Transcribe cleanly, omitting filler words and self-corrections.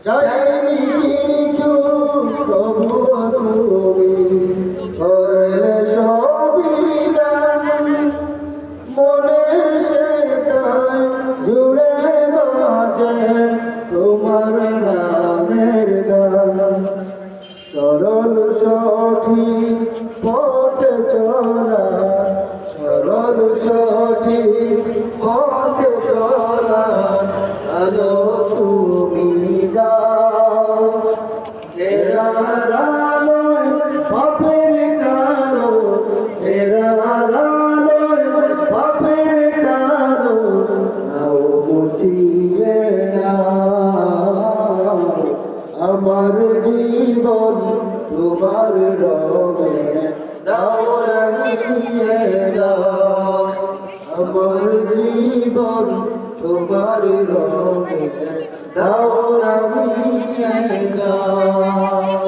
চাইনি কিছু প্রভু তুমি করলে সবই দান মনের সেটাই জুড়ে বাজে তোমার নামের গান সরল সঠিক পথে চলা সরল সঠিক পথে চলা আলো তুমি দাও তেরার আলোয় পাপের কালো তেরার আলোয় পাপের কালো নাও মুছিয়ে নাও আমার জীবন তোমার রঙে নাও রাঙিয়ে দাও আমার জীবন তোমার রঙে নাও রাঙিয়ে দাও।